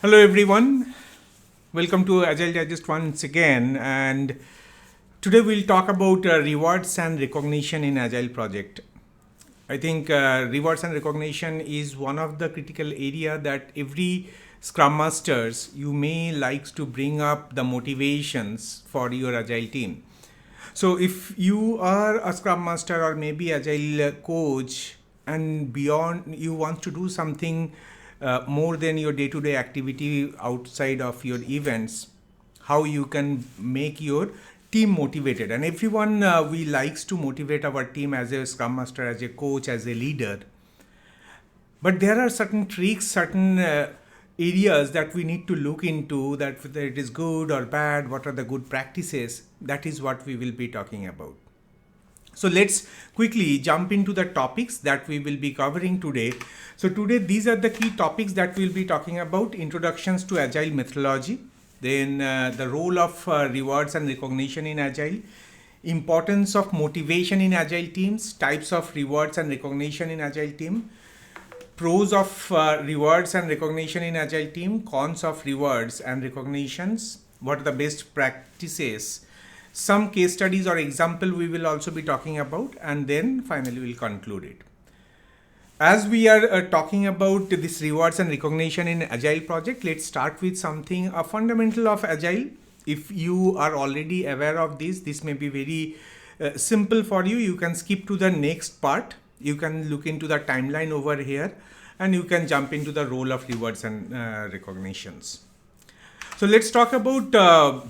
Hello everyone, welcome to Agile Digest once again, and today we'll talk about rewards and recognition in Agile project. I think rewards and recognition is one of the critical area that every Scrum Masters you may likes to bring up the motivations for your Agile team. So if you are a Scrum Master or maybe Agile coach and beyond you want to do something more than your day-to-day activity outside of your events, how you can make your team motivated. And everyone we likes to motivate our team as a Scrum Master, as a coach, as a leader. But there are certain tricks, certain areas that we need to look into, that whether it is good or bad, what are the good practices. That is what we will be talking about. So let's quickly jump into the topics that we will be covering today. So today these are the key topics that we'll be talking about: introductions to Agile methodology, then the role of rewards and recognition in Agile, importance of motivation in Agile teams, types of rewards and recognition in Agile team, pros of rewards and recognition in Agile team, cons of rewards and recognitions, what are the best practices, some case studies or example we will also be talking about, and then finally we'll conclude it. As we are talking about this rewards and recognition in Agile project, let's start with something, a fundamental of Agile. If you are already aware of this may be very simple for you. You can skip to the next part. You can look into the timeline over here and you can jump into the role of rewards and recognitions. So let's talk about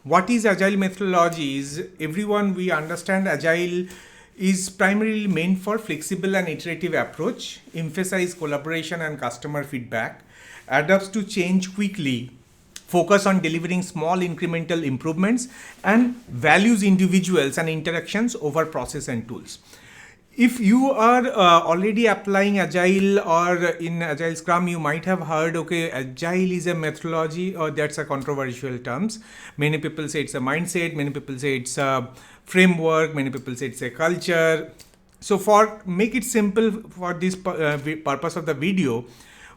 what is Agile methodologies. Everyone, we understand Agile is primarily meant for flexible and iterative approach, emphasize collaboration and customer feedback, adapts to change quickly, focus on delivering small incremental improvements, and values individuals and interactions over process and tools. If you are already applying Agile or in Agile Scrum, you might have heard, okay, Agile is a methodology, or that's a controversial terms. Many people say it's a mindset, many people say it's a framework, many people say it's a culture. So for make it simple for this purpose of the video,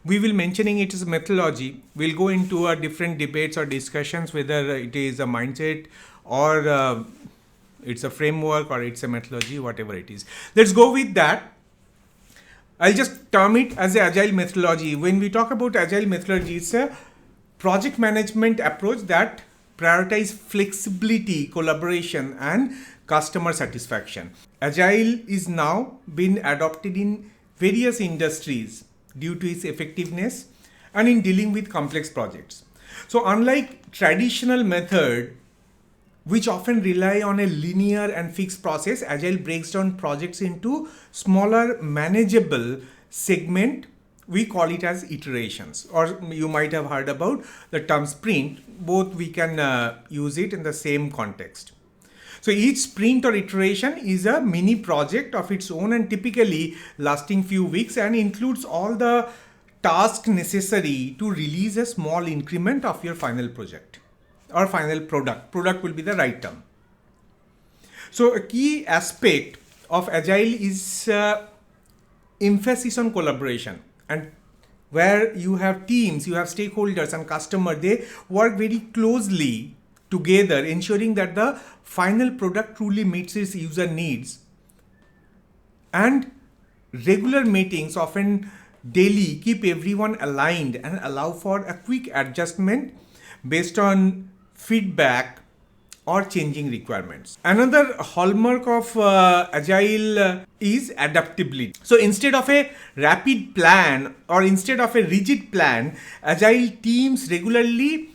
we will mentioning it as a methodology. We'll go into different debates or discussions whether it is a mindset or it's a framework or it's a methodology, whatever it is. Let's go with that. I'll just term it as an Agile methodology. When we talk about Agile methodology, it's a project management approach that prioritizes flexibility, collaboration, and customer satisfaction. Agile is now been adopted in various industries due to its effectiveness and in dealing with complex projects. So unlike traditional method, which often rely on a linear and fixed process, Agile breaks down projects into smaller, manageable segment. We call it as iterations, or you might have heard about the term sprint. Both we can use it in the same context. So each sprint or iteration is a mini project of its own and typically lasting few weeks and includes all the tasks necessary to release a small increment of your final project or final product. Product will be the right term. So a key aspect of Agile is emphasis on collaboration, and where you have teams, you have stakeholders and customers, they work very closely together, ensuring that the final product truly meets its user needs. And regular meetings, often daily, keep everyone aligned and allow for a quick adjustment based on feedback or changing requirements. Another hallmark of Agile is adaptability. So instead of a rapid plan or instead of a rigid plan, Agile teams regularly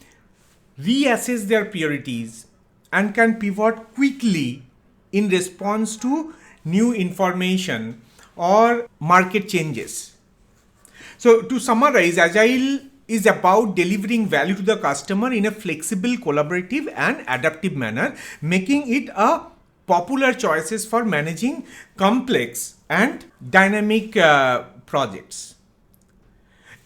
reassess their priorities and can pivot quickly in response to new information or market changes. So to summarize, Agile is about delivering value to the customer in a flexible, collaborative and adaptive manner, making it a popular choices for managing complex and dynamic projects.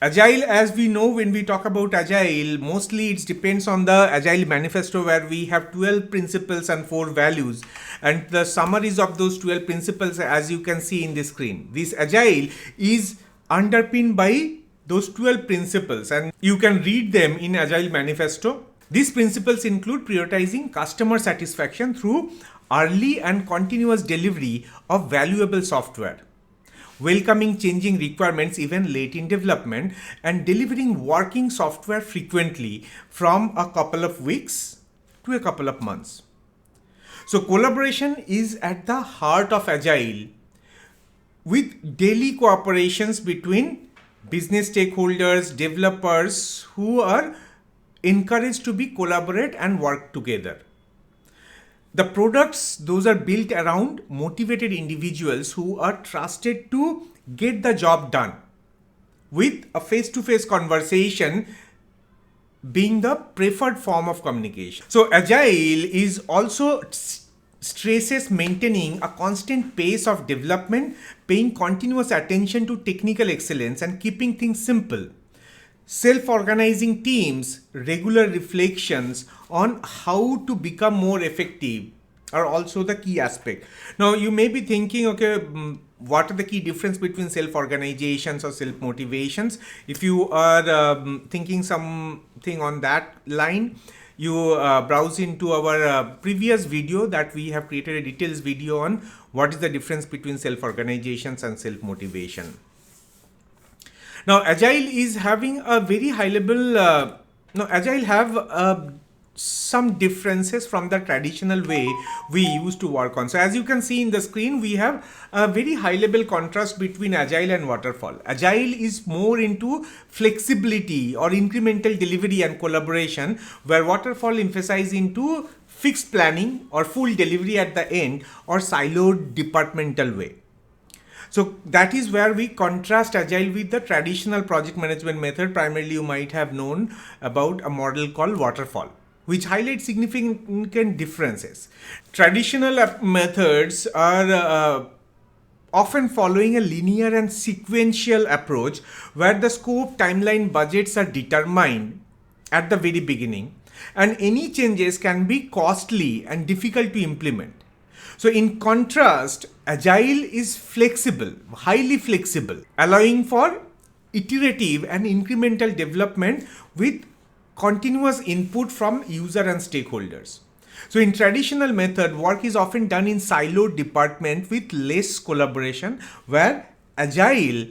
Agile, as we know, when we talk about Agile, mostly it depends on the Agile manifesto, where we have 12 principles and 4 values. And the summaries of those 12 principles, as you can see in the screen. This Agile is underpinned by those 12 principles, and you can read them in Agile Manifesto. These principles include prioritizing customer satisfaction through early and continuous delivery of valuable software, welcoming changing requirements even late in development, and delivering working software frequently from a couple of weeks to a couple of months. So collaboration is at the heart of Agile, with daily cooperations between business stakeholders, developers who are encouraged to be collaborate and work together. The products, those are built around motivated individuals who are trusted to get the job done, with a face-to-face conversation being the preferred form of communication. So Agile is also stresses maintaining a constant pace of development, paying continuous attention to technical excellence, and keeping things simple. Self-organizing teams, regular reflections on how to become more effective are also the key aspect. Now you may be thinking, okay, what are the key difference between self-organizations or self-motivations? If you are thinking something on that line, you browse into our previous video that we have created a details video on what is the difference between self-organizations and self-motivation. Now, Agile is having a very high level, Agile have some differences from the traditional way we used to work on. So as you can see in the screen, we have a very high level contrast between Agile and Waterfall. Agile is more into flexibility or incremental delivery and collaboration, where Waterfall emphasizes into fixed planning or full delivery at the end, or siloed departmental way. So that is where we contrast Agile with the traditional project management method. Primarily, you might have known about a model called Waterfall, which highlights significant differences. Traditional methods are often following a linear and sequential approach, where the scope, timeline, budgets are determined at the very beginning, and any changes can be costly and difficult to implement. So in contrast, Agile is flexible, highly flexible, allowing for iterative and incremental development with continuous input from user and stakeholders. So in traditional method, work is often done in siloed department with less collaboration, where Agile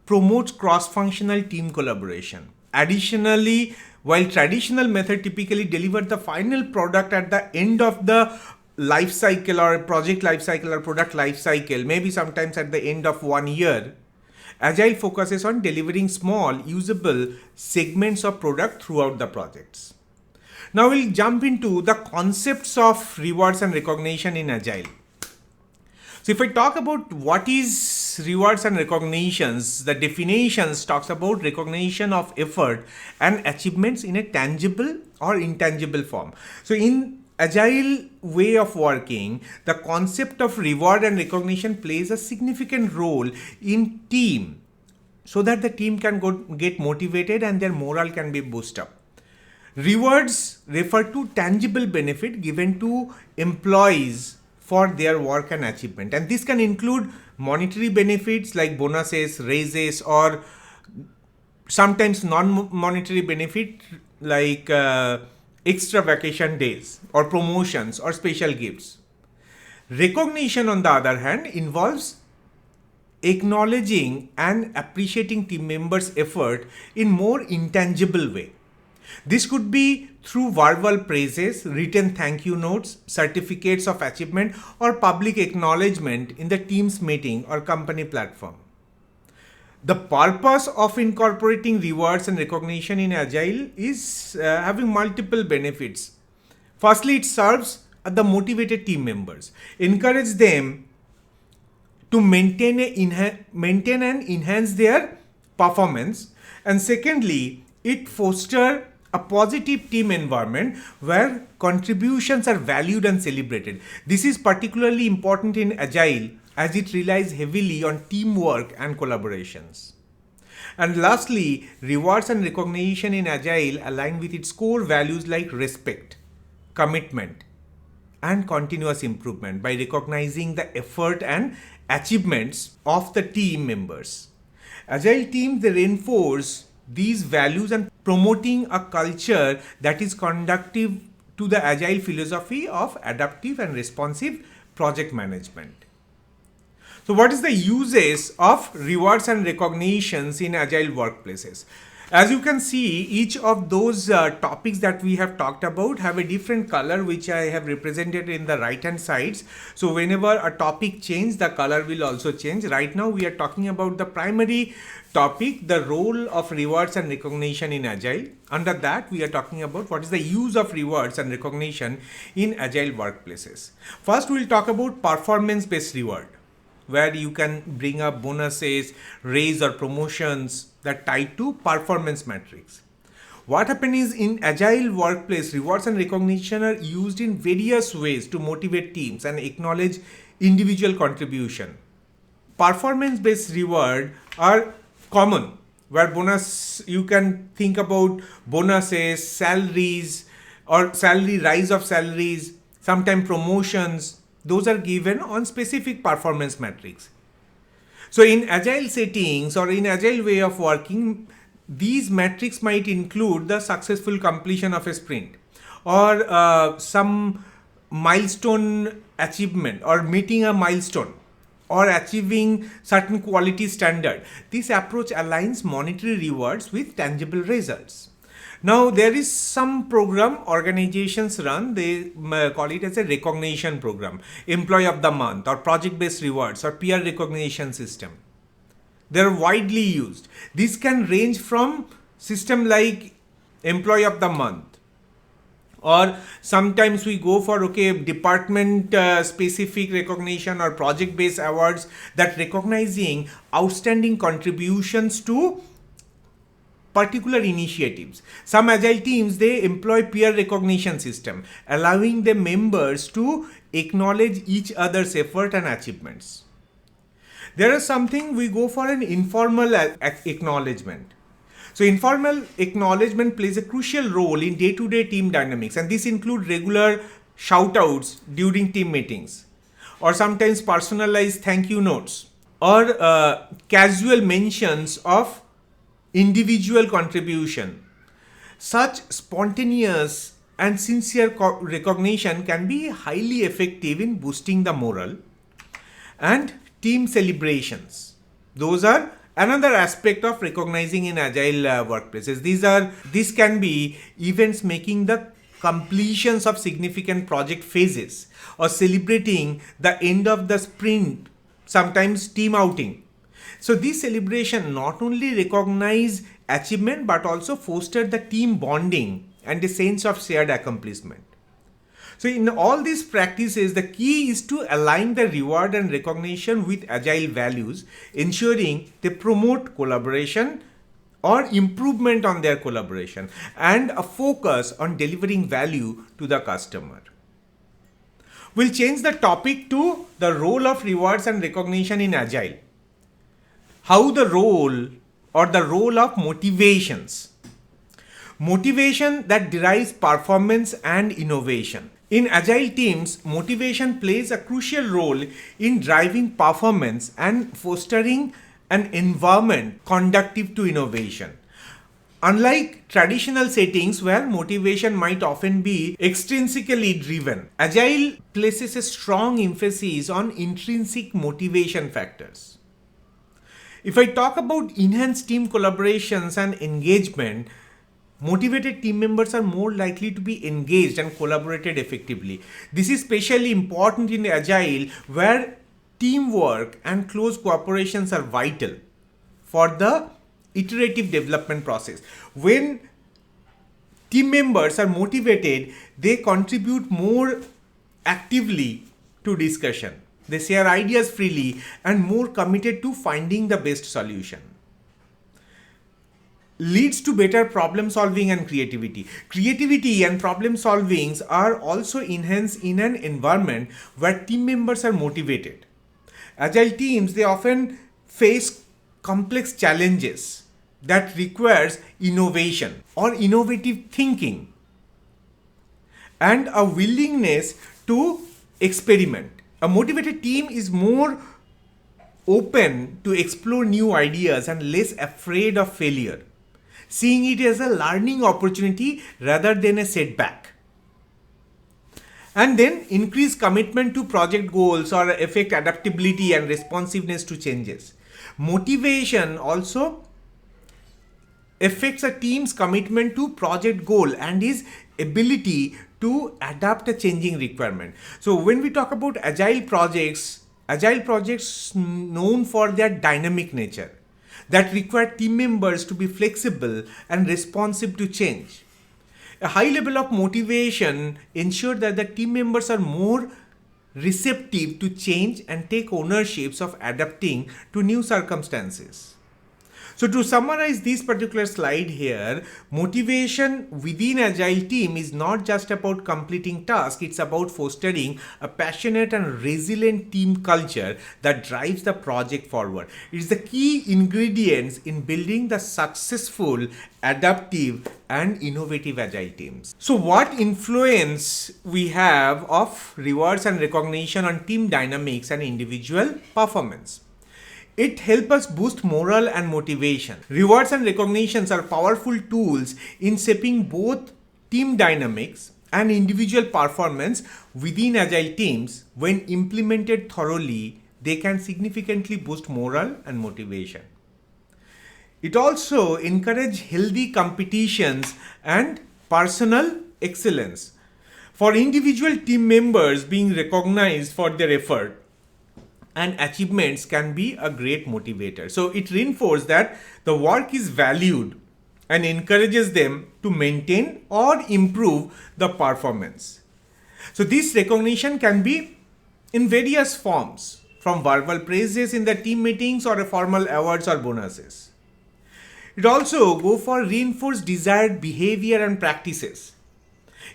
promotes cross-functional team collaboration. Additionally, while traditional method typically deliver the final product at the end of the life cycle, or project life cycle, or product life cycle, maybe sometimes at the end of 1 year, Agile focuses on delivering small, usable segments of product throughout the projects. Now we'll jump into the concepts of rewards and recognition in Agile. So if I talk about what is rewards and recognitions, the definitions talks about recognition of effort and achievements in a tangible or intangible form. So in Agile way of working, the concept of reward and recognition plays a significant role in team, so that the team can get motivated and their morale can be boosted up. Rewards refer to tangible benefit given to employees for their work and achievement, and this can include monetary benefits like bonuses, raises, or sometimes non-monetary benefit like extra vacation days or promotions or special gifts. Recognition, on the other hand, involves acknowledging and appreciating team members' effort in more intangible way. This could be through verbal praises, written thank you notes, certificates of achievement, or public acknowledgement in the team's meeting or company platform. The purpose of incorporating rewards and recognition in Agile is having multiple benefits. Firstly, it serves the motivated team members, encourage them to maintain and enhance their performance. And secondly, it fosters a positive team environment where contributions are valued and celebrated. This is particularly important in Agile, as it relies heavily on teamwork and collaborations. And lastly, rewards and recognition in Agile align with its core values like respect, commitment, and continuous improvement by recognizing the effort and achievements of the team members. Agile teams, they reinforce these values and promoting a culture that is conducive to the agile philosophy of adaptive and responsive project management. So what is the uses of rewards and recognitions in agile workplaces? As you can see, each of those topics that we have talked about have a different color, which I have represented in the right hand sides. So whenever a topic changes, the color will also change. Right now we are talking about the primary topic, the role of rewards and recognition in agile. Under that, we are talking about what is the use of rewards and recognition in agile workplaces. First, we will talk about performance based reward, where you can bring up bonuses, raise or promotions that tied to performance metrics. What happens is, in agile workplace, rewards and recognition are used in various ways to motivate teams and acknowledge individual contribution. Performance based reward are common, where bonus, you can think about bonuses, salaries, or salary rise of salaries, sometimes promotions. Those are given on specific performance metrics. So in agile settings or in agile way of working, these metrics might include the successful completion of a sprint, or some milestone achievement, or meeting a milestone, or achieving certain quality standard. This approach aligns monetary rewards with tangible results. Now there is some program organizations run, they call it as a recognition program, employee of the month, or project based rewards, or peer recognition system. They are widely used. This can range from system like employee of the month, or sometimes we go for department specific recognition or project based awards that recognizing outstanding contributions to particular initiatives. Some agile teams, they employ peer recognition system, allowing the members to acknowledge each other's effort and achievements. There is something we go for an informal acknowledgement. So informal acknowledgement plays a crucial role in day-to-day team dynamics, and this includes regular shout-outs during team meetings, or sometimes personalized thank you notes, or casual mentions of individual contribution. Such spontaneous and sincere recognition can be highly effective in boosting the morale. And team celebrations, those are another aspect of recognizing in agile workplaces. These can be events making the completions of significant project phases, or celebrating the end of the sprint, sometimes team outing. So this celebration not only recognize achievement but also foster the team bonding and a sense of shared accomplishment. So in all these practices, the key is to align the reward and recognition with agile values, ensuring they promote collaboration or improvement on their collaboration, and a focus on delivering value to the customer. We'll change the topic to the role of rewards and recognition in agile. How the role of motivations. Motivation that derives performance and innovation. In agile teams, motivation plays a crucial role in driving performance and fostering an environment conducive to innovation. Unlike traditional settings where motivation might often be extrinsically driven, agile places a strong emphasis on intrinsic motivation factors. If I talk about enhanced team collaborations and engagement, motivated team members are more likely to be engaged and collaborated effectively. This is especially important in Agile, where teamwork and close cooperations are vital for the iterative development process. When team members are motivated, they contribute more actively to discussion. They share ideas freely and more committed to finding the best solution. Leads to better problem solving and creativity. Creativity and problem solvings are also enhanced in an environment where team members are motivated. Agile teams, they often face complex challenges that requires innovation or innovative thinking and a willingness to experiment. A motivated team is more open to explore new ideas and less afraid of failure, seeing it as a learning opportunity rather than a setback. And then increase commitment to project goals or affect adaptability and responsiveness to changes. Motivation also affects a team's commitment to project goal and his ability to adapt a changing requirement. So when we talk about agile projects known for their dynamic nature that require team members to be flexible and responsive to change. A high level of motivation ensures that the team members are more receptive to change and take ownerships of adapting to new circumstances. So to summarize this particular slide here, motivation within Agile team is not just about completing tasks, it's about fostering a passionate and resilient team culture that drives the project forward. It is the key ingredients in building the successful, adaptive and innovative Agile teams. So what influence we have of rewards and recognition on team dynamics and individual performance? It helps us boost morale and motivation. Rewards and recognitions are powerful tools in shaping both team dynamics and individual performance within Agile teams. When implemented thoroughly, they can significantly boost morale and motivation. It also encourages healthy competitions and personal excellence. For individual team members, being recognized for their effort and achievements can be a great motivator. So it reinforces that the work is valued and encourages them to maintain or improve the performance. So this recognition can be in various forms, from verbal praises in the team meetings or formal awards or bonuses. It also goes for reinforced desired behavior and practices.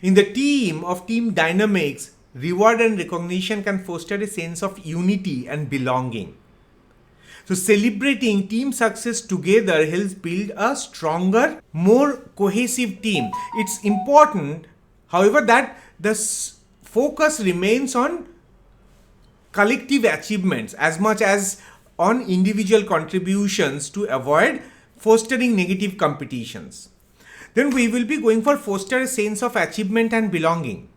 In the team of team dynamics, reward and recognition can foster a sense of unity and belonging. So celebrating team success together helps build a stronger, more cohesive team. It's important, however, that the focus remains on collective achievements as much as on individual contributions to avoid fostering negative competitions. Then we will be going for foster a sense of achievement and belonging.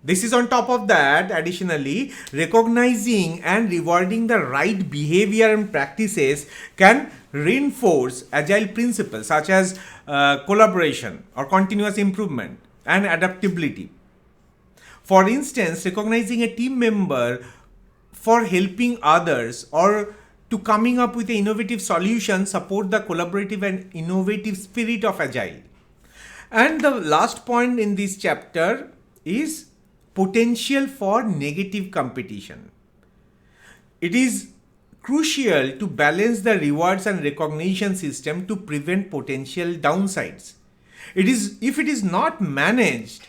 This is on top of that, additionally, recognizing and rewarding the right behavior and practices can reinforce agile principles such as collaboration or continuous improvement and adaptability. For instance, recognizing a team member for helping others or to coming up with an innovative solution support the collaborative and innovative spirit of agile. And the last point in this chapter is potential for negative competition. It is crucial to balance the rewards and recognition system to prevent potential downsides. If it is not managed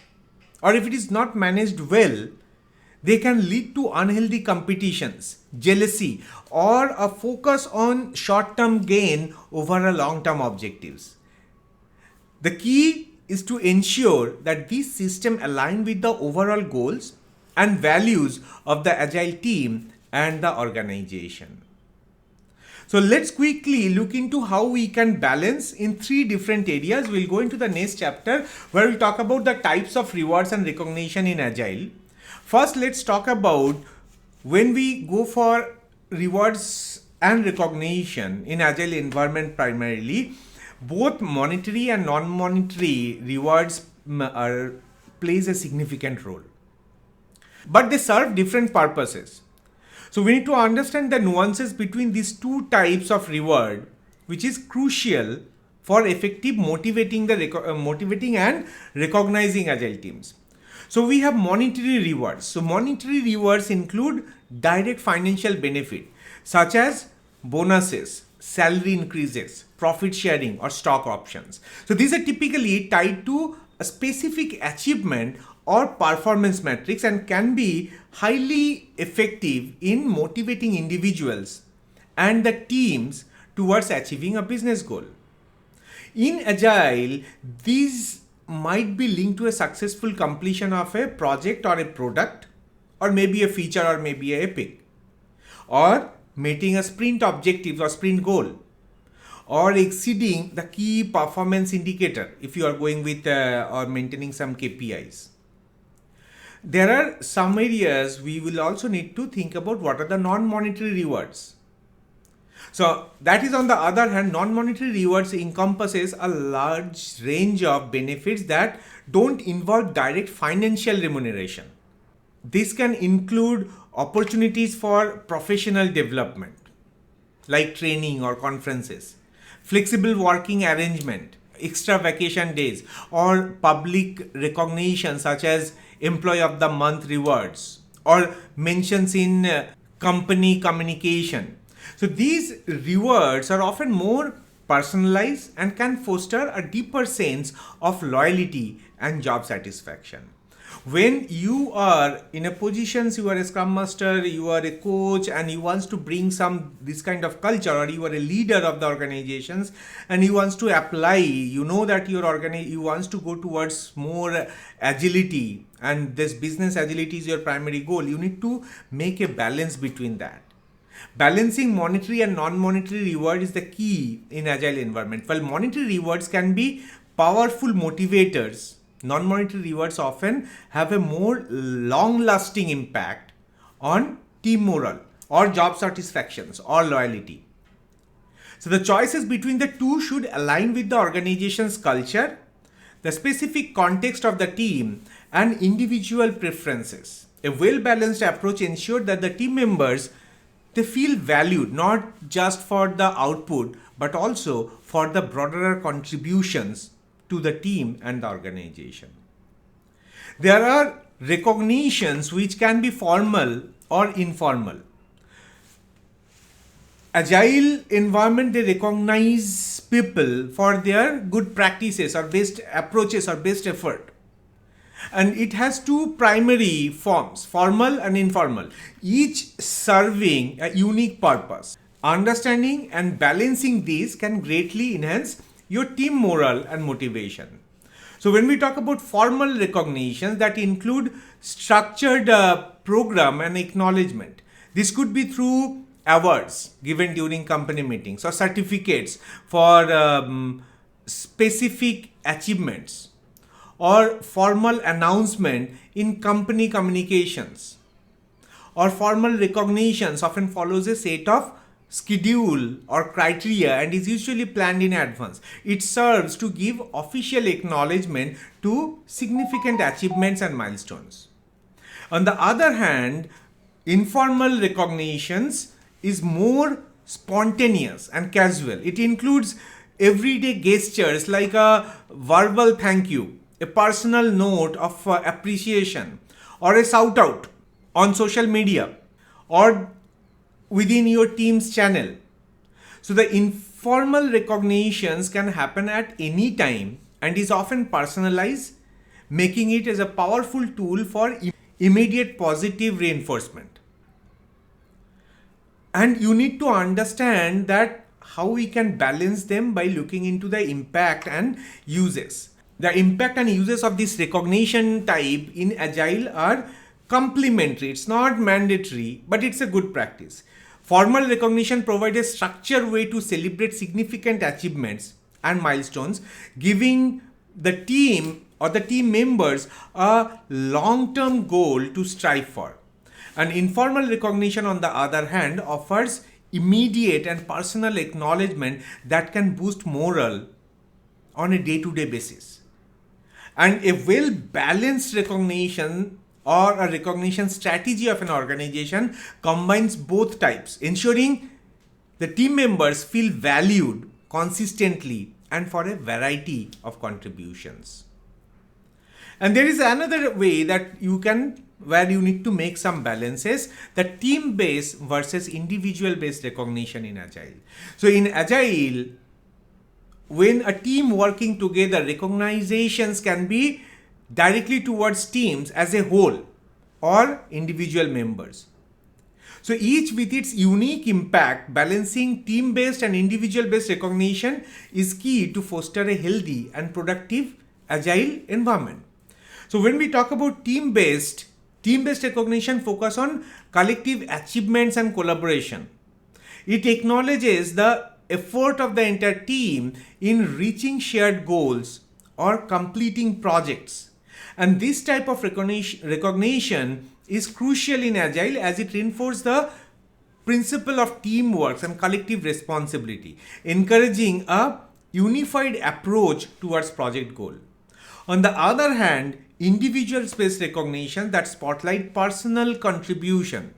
or if it is not managed well, they can lead to unhealthy competitions, jealousy, or a focus on short-term gain over a long-term objectives. The key is to ensure that this system align with the overall goals and values of the agile team and the organization. So let's quickly look into how we can balance in 3 different areas. We'll go into the next chapter where we'll talk about the types of rewards and recognition in agile. First, let's talk about when we go for rewards and recognition in agile environment primarily. Both monetary and non-monetary rewards plays a significant role, but they serve different purposes. So we need to understand the nuances between these 2 types of reward, which is crucial for effective motivating and recognizing agile teams. So we have monetary rewards. So monetary rewards include direct financial benefit such as bonuses, salary increases, profit sharing or stock options. So these are typically tied to a specific achievement or performance metrics and can be highly effective in motivating individuals and the teams towards achieving a business goal. In Agile, these might be linked to a successful completion of a project or a product or maybe a feature or maybe a epic. Or meeting a sprint objective or sprint goal, or exceeding the key performance indicator if you are going with or maintaining some KPIs. There are some areas we will also need to think about what are the non-monetary rewards. So that is, on the other hand, non-monetary rewards encompasses a large range of benefits that don't involve direct financial remuneration. This can include opportunities for professional development, like training or conferences, flexible working arrangement, extra vacation days, or public recognition such as Employee of the Month rewards or mentions in company communication. So these rewards are often more personalized and can foster a deeper sense of loyalty and job satisfaction. When you are in a position, you are a scrum master, you are a coach, and you want to bring some this kind of culture, or you are a leader of the organizations and you want to apply, you know that you want to go towards more agility, and this business agility is your primary goal. You need to make a balance between that. Balancing monetary and non-monetary reward is the key in agile environment. While monetary rewards can be powerful motivators, non-monetary rewards often have a more long-lasting impact on team morale or job satisfactions or loyalty. So the choices between the two should align with the organization's culture, the specific context of the team, and individual preferences. A well-balanced approach ensures that the team members, they feel valued not just for the output but also for the broader contributions to the team and the organization. There are recognitions which can be formal or informal. Agile environment, they recognize people for their good practices or best approaches or best effort. And it has two primary forms, formal and informal, each serving a unique purpose. Understanding and balancing these can greatly enhance your team morale and motivation. So when we talk about formal recognitions, that include structured program and acknowledgement. This could be through awards given during company meetings or certificates for specific achievements, or formal announcement in company communications, or formal recognitions often follows a set of schedule or criteria and is usually planned in advance. It serves to give official acknowledgement to significant achievements and milestones. On the other hand, informal recognitions is more spontaneous and casual. It includes everyday gestures like a verbal thank you, a personal note of appreciation, or a shout out on social media or within your team's channel. So the informal recognitions can happen at any time and is often personalized, making it as a powerful tool for immediate positive reinforcement. And you need to understand that how we can balance them by looking into the impact and uses. The impact and uses of this recognition type in Agile are complementary. It's not mandatory, but it's a good practice. Formal recognition provides a structured way to celebrate significant achievements and milestones, giving the team or the team members a long-term goal to strive for. And informal recognition, on the other hand, offers immediate and personal acknowledgement that can boost morale on a day-to-day basis. And a well-balanced recognition or a recognition strategy of an organization combines both types, ensuring the team members feel valued consistently and for a variety of contributions. And there is another way that where you need to make some balances, the team-based versus individual-based recognition in Agile. So in Agile, when a team working together, recognitions can be directly towards teams as a whole or individual members. So each with its unique impact, balancing team-based and individual-based recognition is key to foster a healthy and productive Agile environment. So when we talk about team-based recognition focus on collective achievements and collaboration. It acknowledges the effort of the entire team in reaching shared goals or completing projects. And this type of recognition is crucial in Agile as it reinforces the principle of teamwork and collective responsibility, encouraging a unified approach towards project goal. On the other hand, individual space recognition that spotlight personal contribution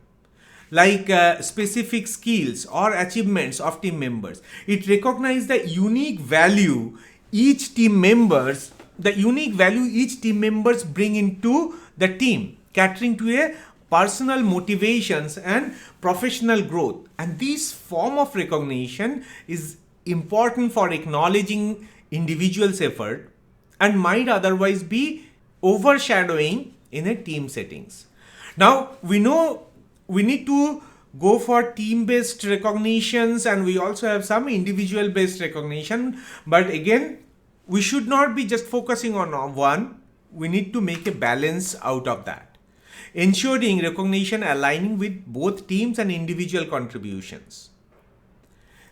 like specific skills or achievements of team members. It recognizes the unique value each team members bring into the team, catering to a personal motivations and professional growth. And this form of recognition is important for acknowledging individuals' effort and might otherwise be overshadowing in a team settings. Now we know we need to go for team-based recognitions, and we also have some individual-based recognition. But again, we should not be just focusing on one. We need to make a balance out of that, ensuring recognition aligning with both teams and individual contributions.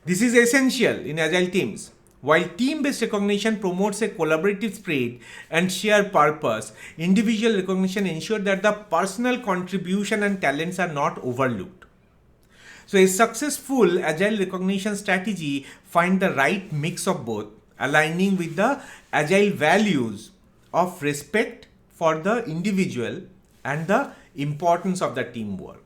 This is essential in Agile teams. While team-based recognition promotes a collaborative spirit and shared purpose, individual recognition ensures that the personal contribution and talents are not overlooked. So a successful Agile recognition strategy finds the right mix of both, aligning with the Agile values of respect for the individual and the importance of the teamwork.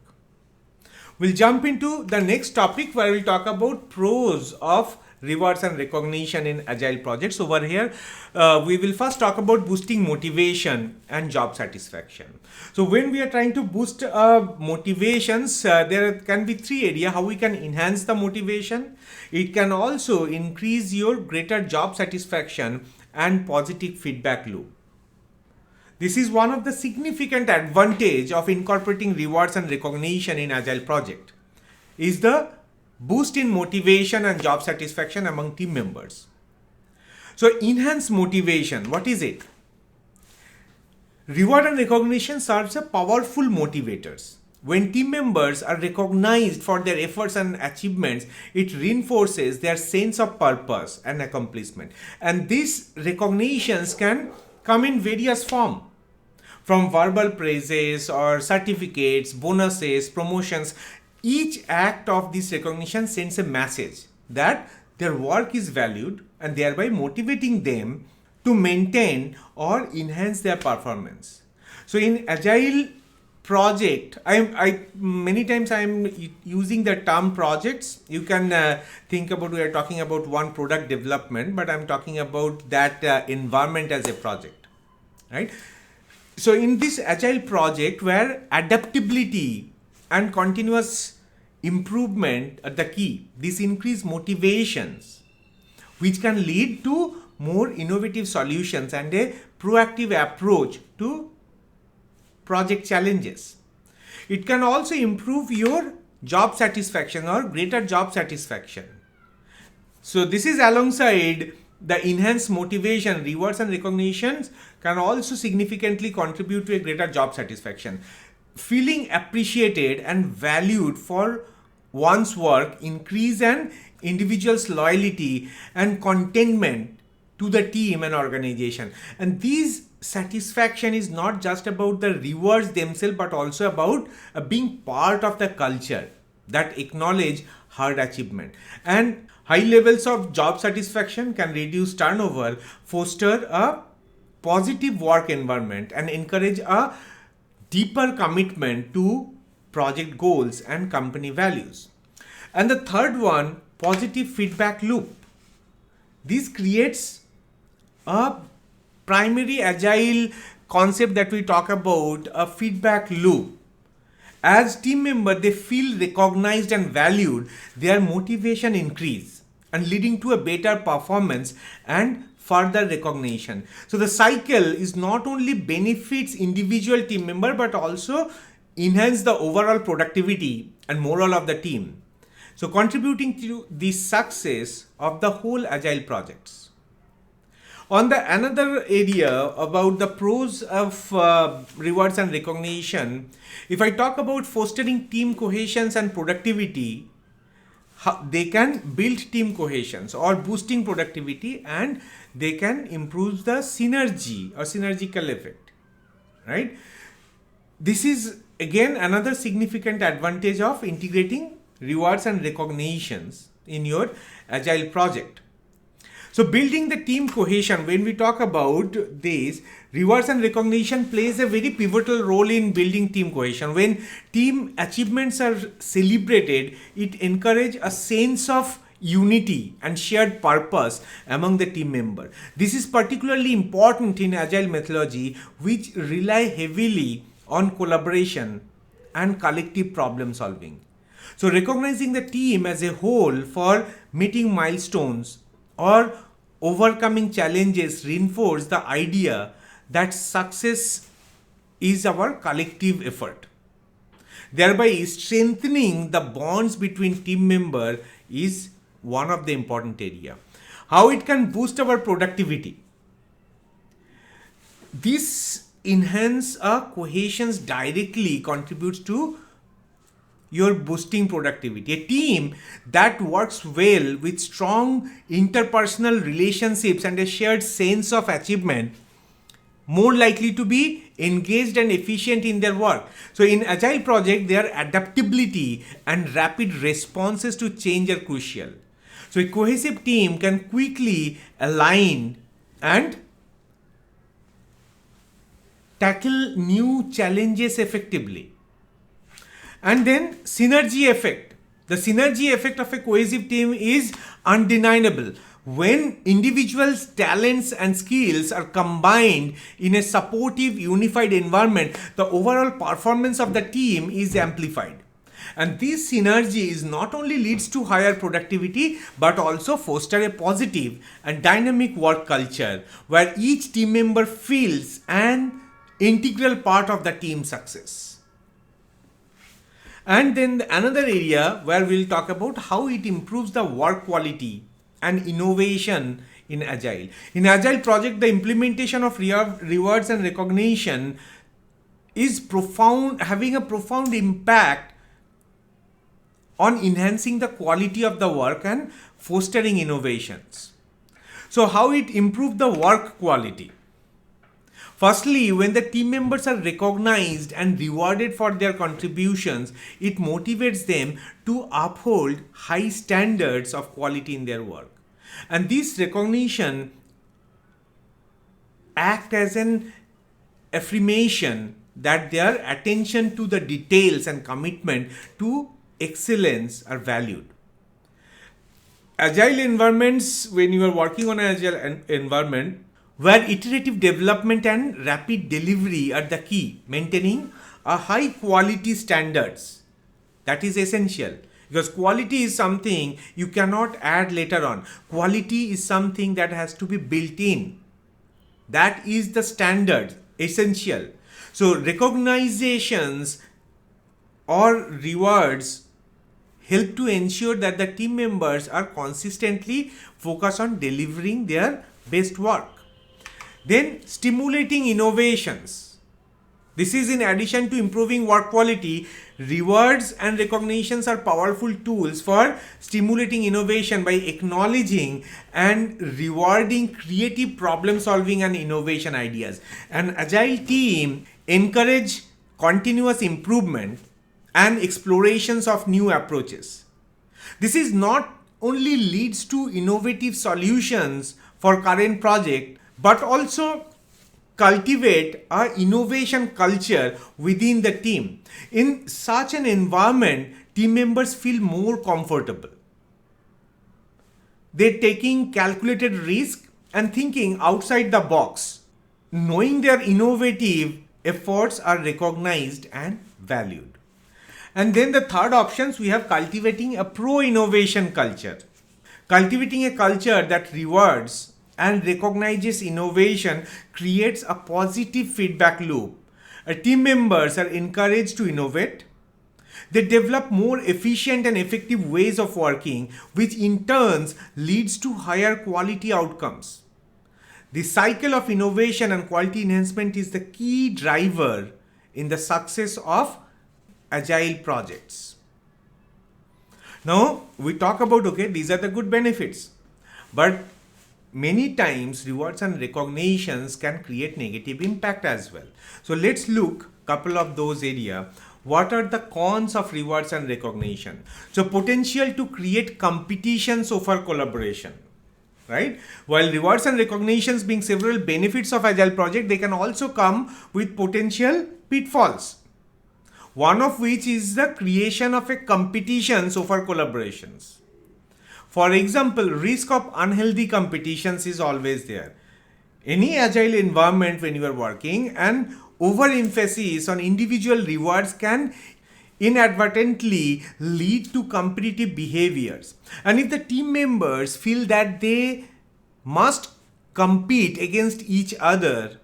We'll jump into the next topic where we'll talk about pros of rewards and recognition in Agile projects. Over here, we will first talk about boosting motivation and job satisfaction. So when we are trying to boost motivations, there can be three areas how we can enhance the motivation. It can also increase your greater job satisfaction and positive feedback loop. This is one of the significant advantage of incorporating rewards and recognition in Agile project is the boost in motivation and job satisfaction among team members. So enhanced motivation, what is it? Reward and recognition serves as powerful motivators. When team members are recognized for their efforts and achievements, it reinforces their sense of purpose and accomplishment. And these recognitions can come in various forms, from verbal praises or certificates, bonuses, promotions. Each act of this recognition sends a message that their work is valued and thereby motivating them to maintain or enhance their performance. So in Agile project, I many times I'm using the term projects. You can think about, we are talking about one product development, but I'm talking about that environment as a project, right? So in this Agile project where adaptability and continuous improvement are the key, this increase motivations which can lead to more innovative solutions and a proactive approach to project challenges. It can also improve your job satisfaction or greater job satisfaction. So this is alongside the enhanced motivation. Rewards and recognitions can also significantly contribute to a greater job satisfaction. Feeling appreciated and valued for one's work increase an individual's loyalty and contentment to the team and organization. And these satisfaction is not just about the rewards themselves, but also about being part of the culture that acknowledge hard achievement. And high levels of job satisfaction can reduce turnover, foster a positive work environment, and encourage a deeper commitment to project goals and company values. And the third one, positive feedback loop. This creates a primary Agile concept that we talk about, a feedback loop. As team members, they feel recognized and valued, their motivation increase and leading to a better performance and further recognition. So the cycle is not only benefits individual team member, but also enhance the overall productivity and morale of the team. So contributing to the success of the whole Agile projects. On the another area about the pros of rewards and recognition, if I talk about fostering team cohesion and productivity, they can build team cohesions or boosting productivity, and they can improve the synergy or synergical effect, right? This is again another significant advantage of integrating rewards and recognitions in your agile project. So building the team cohesion, when we talk about this, rewards and recognition plays a very pivotal role in building team cohesion. When team achievements are celebrated, it encourages a sense of unity and shared purpose among the team member. This is particularly important in agile methodology, which rely heavily on collaboration and collective problem solving. So recognizing the team as a whole for meeting milestones or overcoming challenges reinforce the idea that success is our collective effort. Thereby strengthening the bonds between team member is one of the important area. How it can boost our productivity. This enhance cohesions directly contributes to your boosting productivity. A team that works well with strong interpersonal relationships and a shared sense of achievement more likely to be engaged and efficient in their work. So in agile project, their adaptability and rapid responses to change are crucial. So a cohesive team can quickly align and tackle new challenges effectively. And then synergy effect. The synergy effect of a cohesive team is undeniable. When individuals' talents and skills are combined in a supportive, unified environment, the overall performance of the team is amplified. And this synergy is not only leads to higher productivity, but also foster a positive and dynamic work culture where each team member feels an integral part of the team success. And then another area where we'll talk about how it improves the work quality and innovation in Agile. In Agile project, the implementation of rewards and recognition is having a profound impact on enhancing the quality of the work and fostering innovations. So how it improved the work quality? Firstly, when the team members are recognized and rewarded for their contributions, it motivates them to uphold high standards of quality in their work. And this recognition acts as an affirmation that their attention to the details and commitment to excellence are valued. Agile environments, when you are working on an agile environment, where iterative development and rapid delivery are the key, maintaining a high quality standards. That is essential, because quality is something you cannot add later on. Quality is something that has to be built in. That is the standard, essential. So recognitions or rewards help to ensure that the team members are consistently focused on delivering their best work. Then stimulating innovations. This is in addition to improving work quality. Rewards and recognitions are powerful tools for stimulating innovation by acknowledging and rewarding creative problem solving and innovation ideas. An agile team encourage continuous improvement and explorations of new approaches. This is not only leads to innovative solutions for current project, but also cultivate an innovation culture within the team. In such an environment, team members feel more comfortable. They're taking calculated risk and thinking outside the box, knowing their innovative efforts are recognized and valued. And then the third options, we have cultivating a pro-innovation culture. Cultivating a culture that rewards and recognizes innovation creates a positive feedback loop. Team members are encouraged to innovate. They develop more efficient and effective ways of working, which in turn leads to higher quality outcomes. The cycle of innovation and quality enhancement is the key driver in the success of agile projects. Now we talk about, okay, these are the good benefits, but many times rewards and recognitions can create negative impact as well. So let's look couple of those area. What are the cons of rewards and recognition? So potential to create competitions over collaboration, right? While rewards and recognitions being several benefits of agile project, they can also come with potential pitfalls. One of which is the creation of a competitions over collaborations. For example, risk of unhealthy competitions is always there. Any agile environment when you are working, and overemphasis on individual rewards can inadvertently lead to competitive behaviors. And if the team members feel that they must compete against each other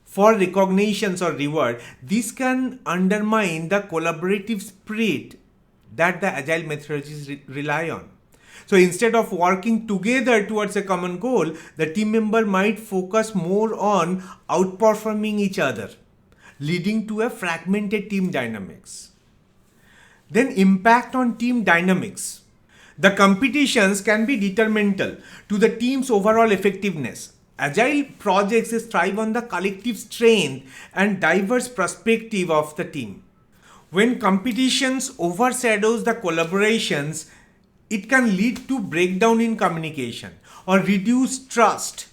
for recognitions or reward, this can undermine the collaborative spirit that the agile methodologies rely on. So instead of working together towards a common goal, the team member might focus more on outperforming each other, leading to a fragmented team dynamics. Then impact on team dynamics. The competitions can be detrimental to the team's overall effectiveness. Agile projects thrive on the collective strength and diverse perspective of the team. When competitions overshadows the collaborations, it can lead to breakdown in communication or reduce trust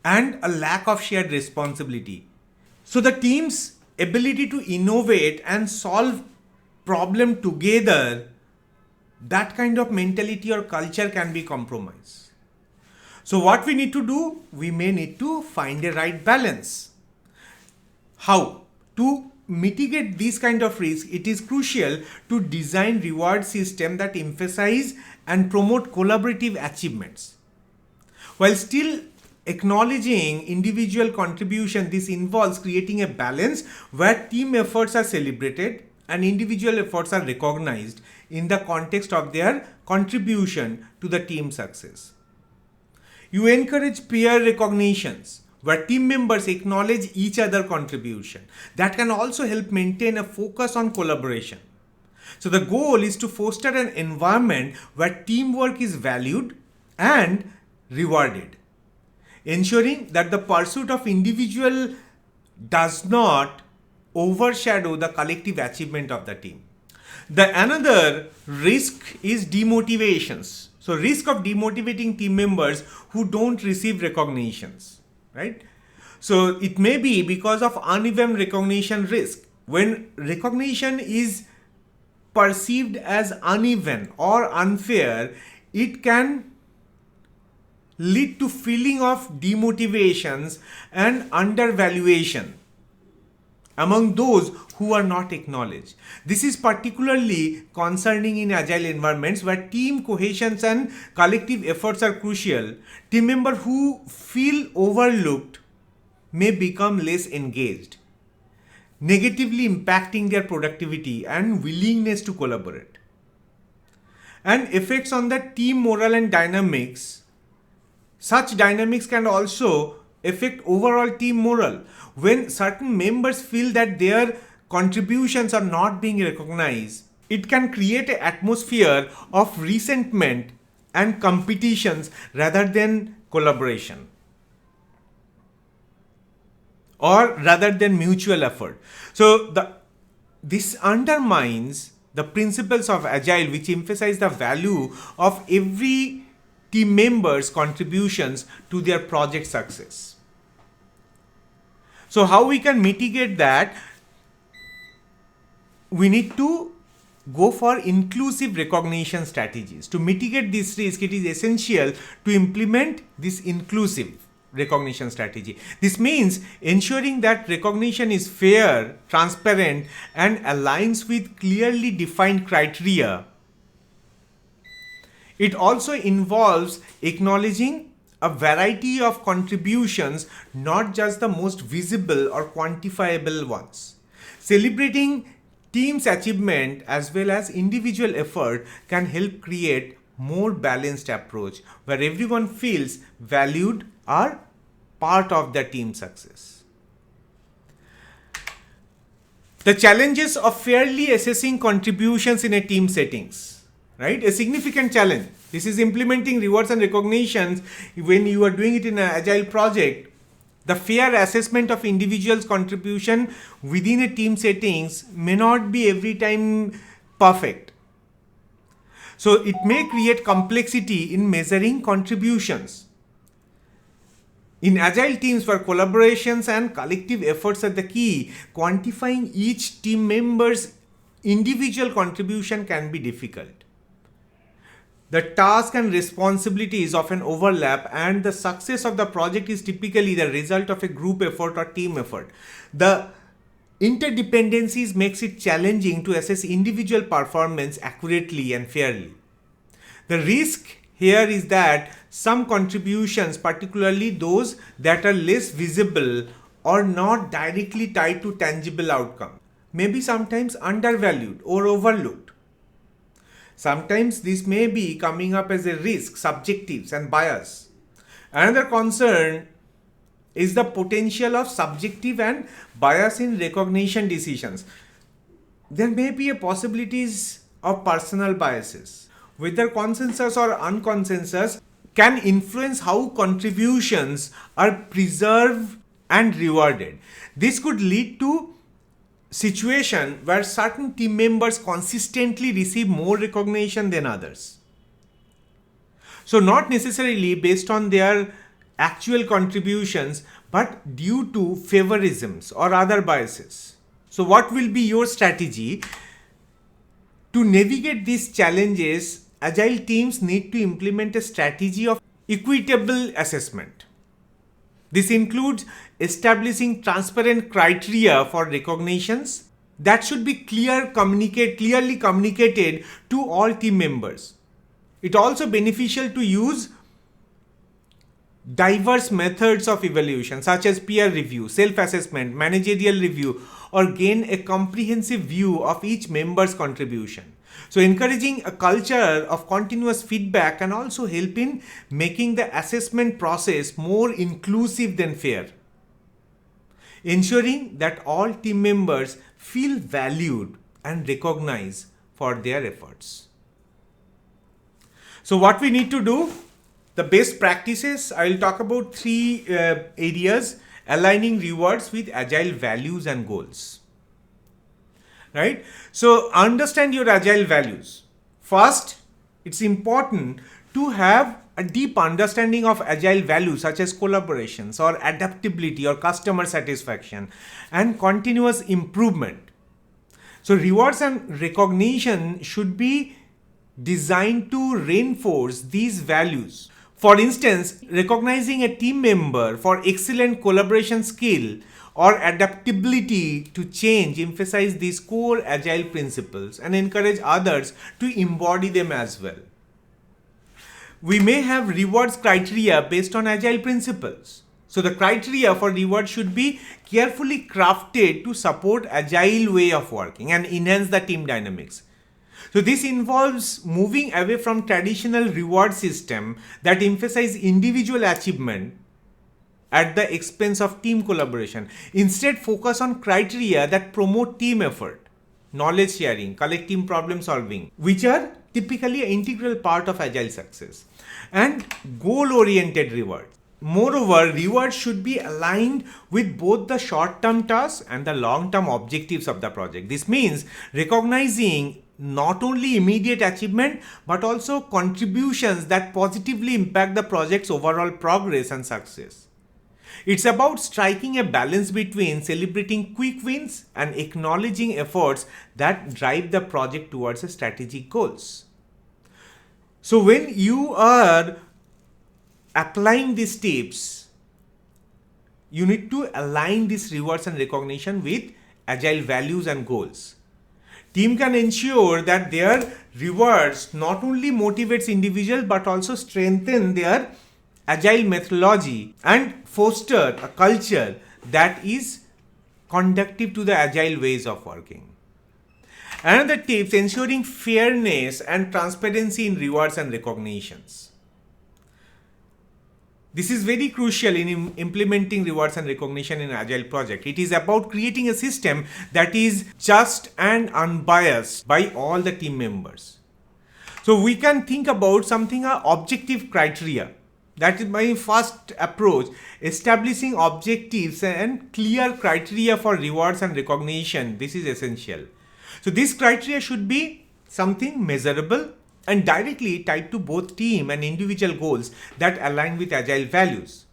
and a lack of shared responsibility. So the team's ability to innovate and solve problem together, that kind of mentality or culture can be compromised. So what we need to do, we may need to find a right balance. How? To mitigate this kind of risk, it is crucial to design reward system that emphasize and promote collaborative achievements. While still acknowledging individual contribution, this involves creating a balance where team efforts are celebrated and individual efforts are recognized in the context of their contribution to the team success. You encourage peer recognitions where team members acknowledge each other's contribution. That can also help maintain a focus on collaboration. So the goal is to foster an environment where teamwork is valued and rewarded, ensuring that the pursuit of individual does not overshadow the collective achievement of the team. The another risk is demotivations. So risk of demotivating team members who don't receive recognitions, right? So it may be because of uneven recognition risk. When recognition is perceived as uneven or unfair, it can lead to feeling of demotivations and undervaluation among those who are not acknowledged. This is particularly concerning in agile environments where team cohesion and collective efforts are crucial. Team members who feel overlooked may become less engaged, negatively impacting their productivity and willingness to collaborate. And effects on the team morale and dynamics. Such dynamics can also affect overall team morale. When certain members feel that their contributions are not being recognized, it can create an atmosphere of resentment and competitions rather than collaboration, or rather than mutual effort. So this undermines the principles of Agile, which emphasize the value of every team member's contributions to their project success. So how we can mitigate that? We need to go for inclusive recognition strategies. To mitigate this risk, it is essential to implement this inclusive recognition strategy. This means ensuring that recognition is fair, transparent, and aligns with clearly defined criteria. It also involves acknowledging a variety of contributions, not just the most visible or quantifiable ones. Celebrating team's achievement as well as individual effort can help create more balanced approach where everyone feels valued or part of the team success. The challenges of fairly assessing contributions in a team settings. right? A significant challenge. This is implementing rewards and recognitions when you are doing it in an agile project. The fair assessment of individuals' contribution within a team settings may not be every time perfect. So it may create complexity in measuring contributions. In agile teams where collaborations and collective efforts are the key, quantifying each team member's individual contribution can be difficult. The task and responsibilities often overlap, and the success of the project is typically the result of a group effort or team effort. The interdependencies makes it challenging to assess individual performance accurately and fairly. The risk here is that some contributions, particularly those that are less visible or not directly tied to tangible outcome, may be sometimes undervalued or overlooked. Sometimes this may be coming up as a risk, subjectives and bias. Another concern is the potential of subjective and bias in recognition decisions. There may be a possibilities of personal biases, whether consensus or unconsensus, can influence how contributions are preserved and rewarded. This could lead to situation where certain team members consistently receive more recognition than others. So not necessarily based on their actual contributions, but due to favorisms or other biases. So what will be your strategy? To navigate these challenges, agile teams need to implement a strategy of equitable assessment. This includes establishing transparent criteria for recognitions that should be clearly communicated to all team members. It also beneficial to use diverse methods of evaluation such as peer review, self-assessment, managerial review, or gain a comprehensive view of each member's contribution. So encouraging a culture of continuous feedback can also help in making the assessment process more inclusive than fair, ensuring that all team members feel valued and recognized for their efforts. So what we need to do, the best practices, I will talk about three areas: aligning rewards with agile values and goals. Right? So understand your agile values. First, it's important to have a deep understanding of agile values such as collaborations or adaptability or customer satisfaction and continuous improvement. So rewards and recognition should be designed to reinforce these values. For instance, recognizing a team member for excellent collaboration skill or adaptability to change emphasize these core agile principles and encourage others to embody them as well. We may have rewards criteria based on agile principles. So the criteria for reward should be carefully crafted to support agile way of working and enhance the team dynamics. So this involves moving away from traditional reward system that emphasize individual achievement at the expense of team collaboration. Instead, focus on criteria that promote team effort, knowledge sharing, collective problem solving, which are typically an integral part of agile success, and goal-oriented rewards. Moreover, rewards should be aligned with both the short-term tasks and the long-term objectives of the project. This means recognizing not only immediate achievement but also contributions that positively impact the project's overall progress and success. It's about striking a balance between celebrating quick wins and acknowledging efforts that drive the project towards its strategic goals. So when you are applying these tips, you need to align these rewards and recognition with agile values and goals. Team can ensure that their rewards not only motivates individuals but also strengthen their agile methodology and foster a culture that is conducive to the agile ways of working. Another tip, ensuring fairness and transparency in rewards and recognitions. This is very crucial in implementing rewards and recognition in Agile project. It is about creating a system that is just and unbiased by all the team members. So we can think about something objective criteria. That is my first approach, establishing objectives and clear criteria for rewards and recognition. This is essential. So this criteria should be something measurable and directly tied to both team and individual goals that align with agile values.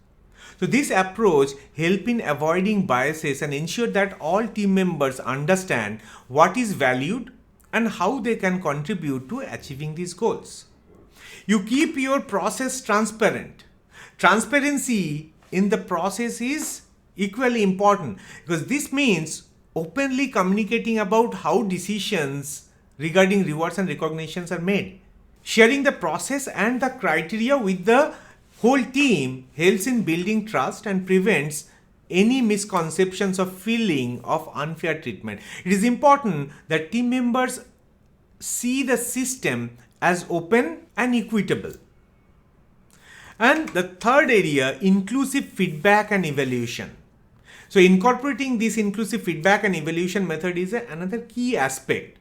So this approach helps in avoiding biases and ensure that all team members understand what is valued and how they can contribute to achieving these goals. You keep your process transparent. Transparency in the process is equally important because this means openly communicating about how decisions regarding rewards and recognitions are made. Sharing the process and the criteria with the whole team helps in building trust and prevents any misconceptions of feeling of unfair treatment. It is important that team members see the system as open and equitable. And the third area, inclusive feedback and evaluation. So incorporating this inclusive feedback and evaluation method is another key aspect.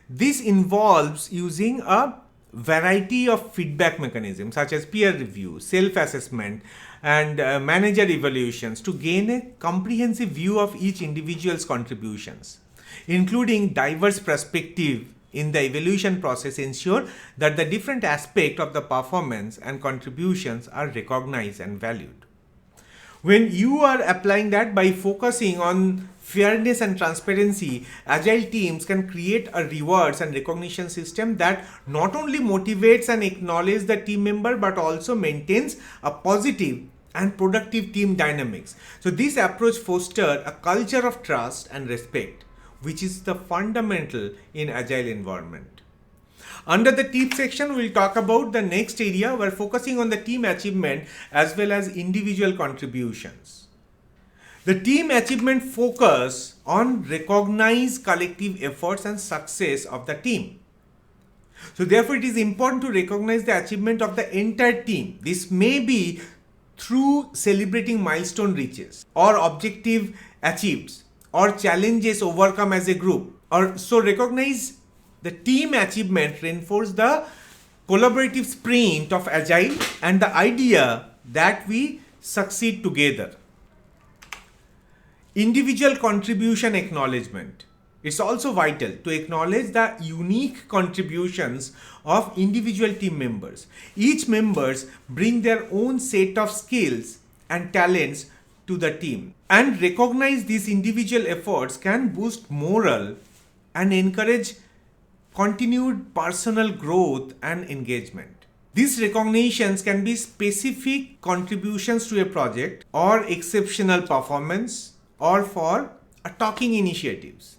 This involves using a variety of feedback mechanisms such as peer review, self-assessment, and manager evaluations to gain a comprehensive view of each individual's contributions, including diverse perspective in the evaluation process. Ensure that the different aspects of the performance and contributions are recognized and valued. When you are applying that by focusing on fairness and transparency, agile teams can create a rewards and recognition system that not only motivates and acknowledges the team member but also maintains a positive and productive team dynamics. So this approach fosters a culture of trust and respect, which is the fundamental in agile environment. Under the tips section, we'll talk about the next area. We're focusing on the team achievement as well as individual contributions. The team achievement focus on recognize collective efforts and success of the team. So therefore, it is important to recognize the achievement of the entire team. This may be through celebrating milestone reaches or objective achieved or challenges overcome as a group. Or so recognize the team achievement reinforce the collaborative sprint of agile and the idea that we succeed together. Individual contribution acknowledgement. It's also vital to acknowledge the unique contributions of individual team members. Each members bring their own set of skills and talents to the team, and recognize these individual efforts can boost morale and encourage continued personal growth and engagement. These recognitions can be specific contributions to a project or exceptional performance or for talking initiatives.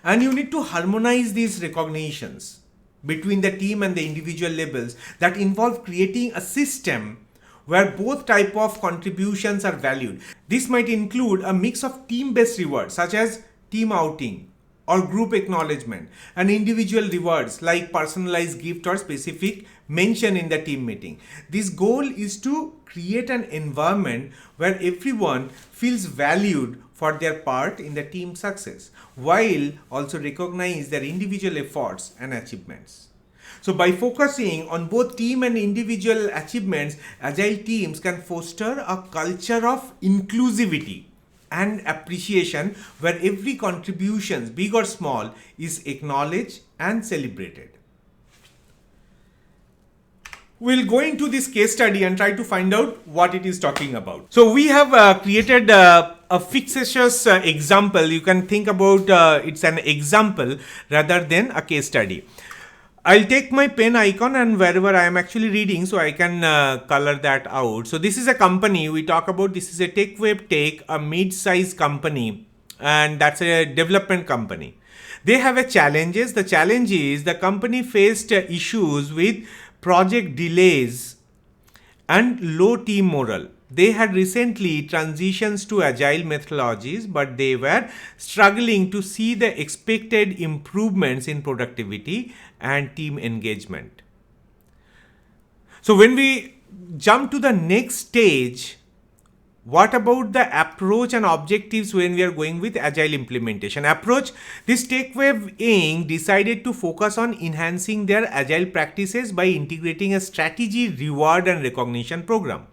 And you need to harmonize these recognitions between the team and the individual levels that involve creating a system where both type of contributions are valued. This might include a mix of team-based rewards such as team outing or group acknowledgement, and individual rewards like personalized gift or specific mention in the team meeting. This goal is to create an environment where everyone feels valued for their part in the team success, while also recognize their individual efforts and achievements. So by focusing on both team and individual achievements, agile teams can foster a culture of inclusivity and appreciation where every contribution, big or small, is acknowledged and celebrated. We'll go into this case study and try to find out what it is talking about. So we have created a fictitious example. You can think about it's an example rather than a case study. I'll take my pen icon and wherever I am actually reading, so I can color that out. So this is a company we talk about. This is a Tech Web Tech, a mid-size company, and that's a development company. They have a challenges. The challenge is the company faced issues with project delays and low team morale. They had recently transitioned to agile methodologies, but they were struggling to see the expected improvements in productivity and team engagement. So when we jump to the next stage, What about the approach and objectives when we are going with agile implementation? Approach, this TechWave Inc. decided to focus on enhancing their agile practices by integrating a strategy, reward and recognition program.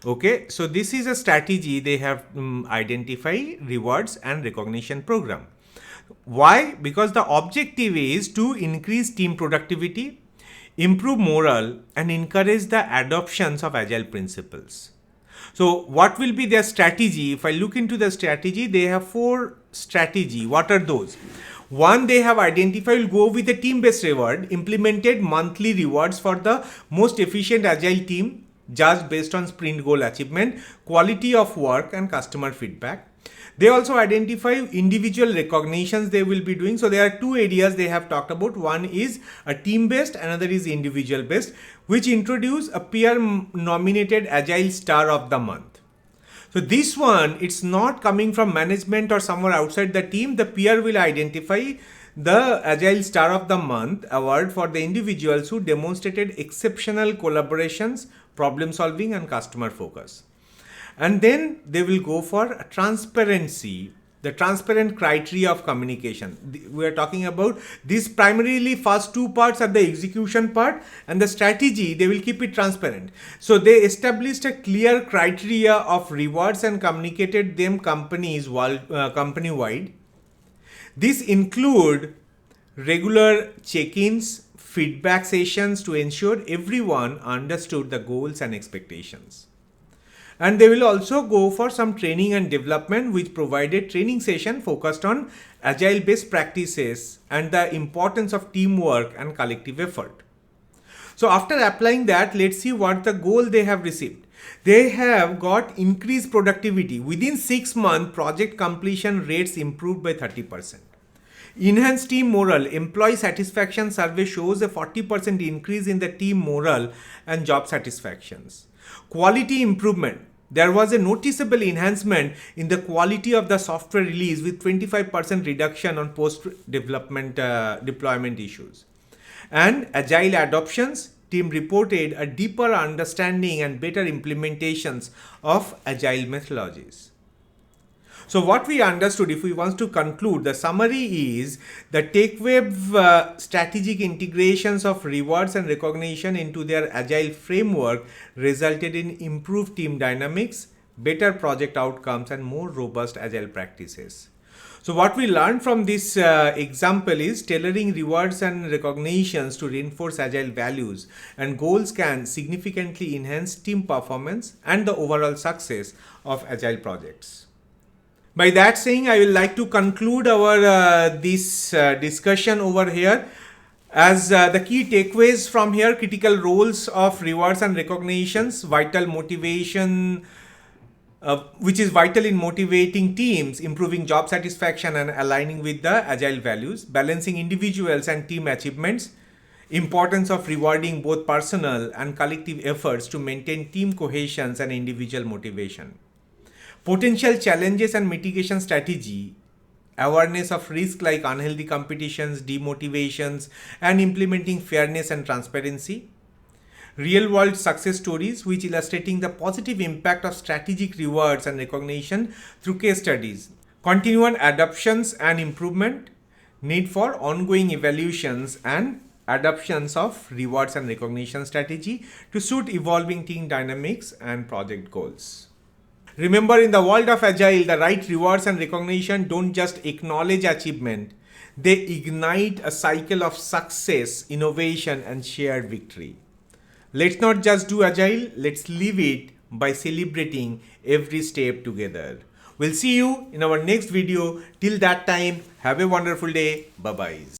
Okay, so this is a strategy they have identified, rewards and recognition program. Why? Because the objective is to increase team productivity, improve morale and encourage the adoptions of agile principles. So what will be their strategy? If I look into the strategy, they have 4 strategy. What are those? One, they have identified, will go with a team-based reward, implemented monthly rewards for the most efficient agile team, judged based on sprint goal achievement, quality of work and customer feedback. They also identify individual recognitions they will be doing. So there are 2 areas they have talked about. One is a team based, another is individual based, which introduce a peer nominated agile star of the month. So this one, it's not coming from management or somewhere outside the team. The peer will identify the Agile Star of the Month award for the individuals who demonstrated exceptional collaborations, problem solving and customer focus. And then they will go for transparency, the transparent criteria of communication. We are talking about this primarily. First 2 parts are the execution part, and the strategy, they will keep it transparent. So they established a clear criteria of rewards and communicated them company-wide. This include regular check-ins, feedback sessions to ensure everyone understood the goals and expectations. And they will also go for some training and development, which provided training session focused on agile best practices and the importance of teamwork and collective effort. So after applying that, let's see what the goal they have received. They have got increased productivity. Within 6 months, project completion rates improved by 30%. Enhanced team morale. Employee satisfaction survey shows a 40% increase in the team morale and job satisfactions. Quality improvement. There was a noticeable enhancement in the quality of the software release with 25% reduction on post-development deployment issues. And agile adoptions. Team reported a deeper understanding and better implementations of agile methodologies. So what we understood, if we want to conclude, the summary is the TechWave strategic integrations of rewards and recognition into their agile framework resulted in improved team dynamics, better project outcomes and more robust agile practices. So what we learned from this example is tailoring rewards and recognitions to reinforce agile values and goals can significantly enhance team performance and the overall success of agile projects. By that saying, I will like to conclude our this discussion over here. As the key takeaways from here: critical roles of rewards and recognitions, vital motivation, which is vital in motivating teams, improving job satisfaction and aligning with the agile values, balancing individuals and team achievements, importance of rewarding both personal and collective efforts to maintain team cohesion and individual motivation. Potential challenges and mitigation strategy, awareness of risk like unhealthy competitions, demotivations, and implementing fairness and transparency. Real world success stories which illustrating the positive impact of strategic rewards and recognition through case studies. Continual adoptions and improvement, need for ongoing evaluations and adoptions of rewards and recognition strategy to suit evolving team dynamics and project goals. Remember, in the world of Agile, the right rewards and recognition don't just acknowledge achievement, they ignite a cycle of success, innovation, and shared victory. Let's not just do Agile, let's live it by celebrating every step together. We'll see you in our next video. Till that time, have a wonderful day. Bye-bye.